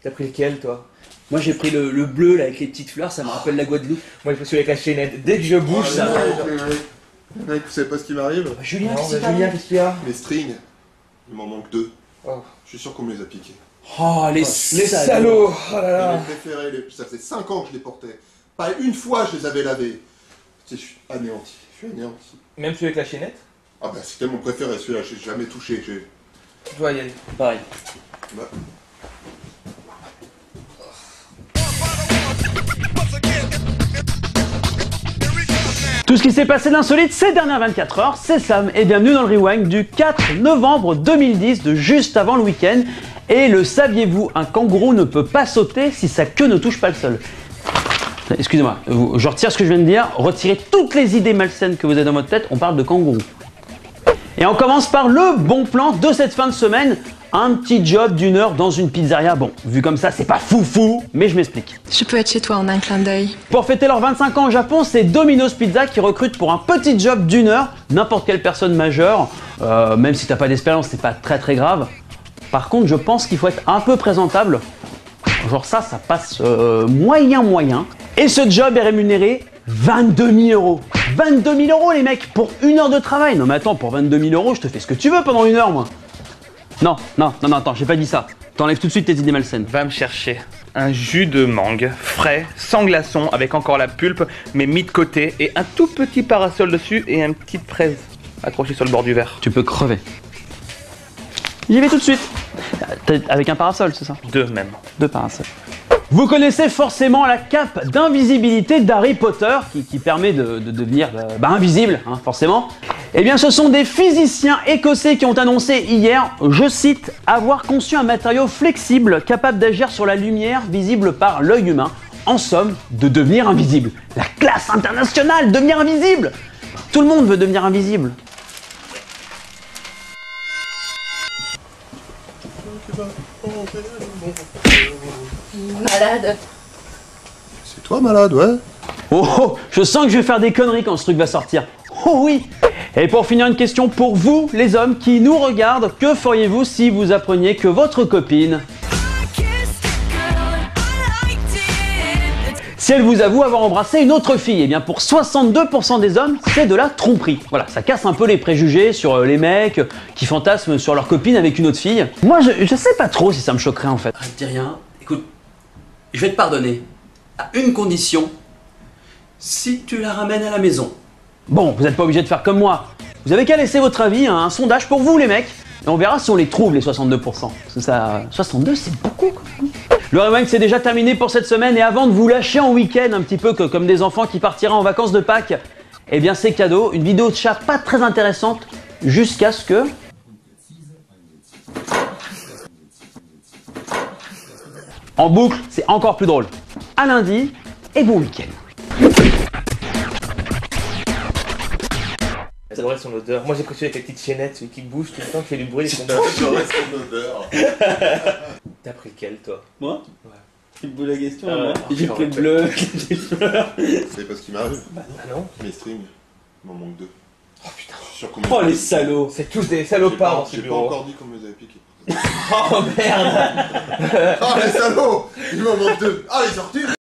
T'as pris lequel, toi? Moi j'ai pris le bleu là avec les petites fleurs, ça me rappelle la Guadeloupe. Moi, je me suis avec la chaînette. Dès que je bouge, ça... Mec, vous savez pas ce qui m'arrive? Julien, Non, qu'est-ce Julien, qu'est-ce qu'il y a? Les strings, il m'en manque 2. Oh. Je suis sûr qu'on me les a piqués. Oh les salauds. Oh là là. Mes préférés, ça faisait 5 ans que je les portais. Pas une fois je les avais lavés. Tu sais, je suis anéanti. Même celui avec la chaînette? Ah bah c'était mon préféré, celui-là, j'ai jamais touché. Tu dois y aller. Pareil. Bah. Tout ce qui s'est passé d'insolite ces dernières 24 heures, c'est Sam et bienvenue dans le Rewind du 4 novembre 2010, de juste avant le week-end. Et le saviez-vous, un kangourou ne peut pas sauter si sa queue ne touche pas le sol. Excusez-moi, je retire ce que je viens de dire, retirez toutes les idées malsaines que vous avez dans votre tête, on parle de kangourou. Et on commence par le bon plan de cette fin de semaine, un petit job d'1 heure dans une pizzeria. Bon, vu comme ça, c'est pas foufou, mais je m'explique. Je peux être chez toi en un clin d'œil. Pour fêter leurs 25 ans au Japon, c'est Domino's Pizza qui recrute pour un petit job d'1 heure n'importe quelle personne majeure. Même si t'as pas d'expérience, c'est pas très grave. Par contre, je pense qu'il faut être un peu présentable. Genre ça passe moyen. Et ce job est rémunéré 22 000 euros. 22 000 euros les mecs, pour 1 heure de travail. Non mais attends, pour 22 000 euros, je te fais ce que tu veux pendant 1 heure moi. Non, attends, j'ai pas dit ça. T'enlèves tout de suite tes idées malsaines. Va me chercher un jus de mangue, frais, sans glaçon, avec encore la pulpe, mais mis de côté, et un tout petit parasol dessus, et une petite fraise accrochée sur le bord du verre. Tu peux crever. J'y vais tout de suite. Avec un parasol, c'est ça? 2 même. 2 parasols. Vous connaissez forcément la cape d'invisibilité d'Harry Potter qui permet de devenir invisible, hein, forcément. Eh bien, ce sont des physiciens écossais qui ont annoncé hier, je cite, avoir conçu un matériau flexible capable d'agir sur la lumière visible par l'œil humain. En somme, de devenir invisible. La classe internationale, devenir invisible! Tout le monde veut devenir invisible. Malade. C'est toi malade, ouais? Oh, je sens que je vais faire des conneries quand ce truc va sortir. Oh oui! Et pour finir, une question pour vous, les hommes qui nous regardent. Que feriez-vous si vous appreniez que votre copine, si elle vous avoue avoir embrassé une autre fille? Eh bien pour 62% des hommes, c'est de la tromperie. Voilà, ça casse un peu les préjugés sur les mecs qui fantasment sur leur copine avec une autre fille. Moi, je sais pas trop si ça me choquerait en fait. Arrête, dis rien. Écoute, je vais te pardonner. À une condition, si tu la ramènes à la maison. Bon, vous n'êtes pas obligé de faire comme moi. Vous avez qu'à laisser votre avis, hein, un sondage pour vous les mecs, et on verra si on les trouve les 62%. Parce que ça, 62 c'est beaucoup quand même. Le Rewind c'est déjà terminé pour cette semaine, et avant de vous lâcher en week-end, un petit peu comme des enfants qui partiraient en vacances de Pâques, eh bien c'est cadeau, une vidéo de chat pas très intéressante, jusqu'à ce que... En boucle, c'est encore plus drôle. À lundi, et bon week-end. J'adorais son odeur. Moi j'ai préféré avec la petite chaînette, celui qui bouge tout le temps, qui fait du bruit et son J'aurais son odeur. T'as pris lequel toi? Moi? Ouais. Tu me poses la question, moi. J'ai pris le bleu, les fleurs. Vous savez pas ce qui m'arrive? Ah non? Mes strings, il m'en manque 2. Oh putain. Je suis sûr qu'on Oh les salauds. C'est tous des salopards dans ce J'ai pas bureau. encore dit qu'on me les avait piqués. Oh merde. Ah les salauds! Il m'en manque 2. Ah les sorties!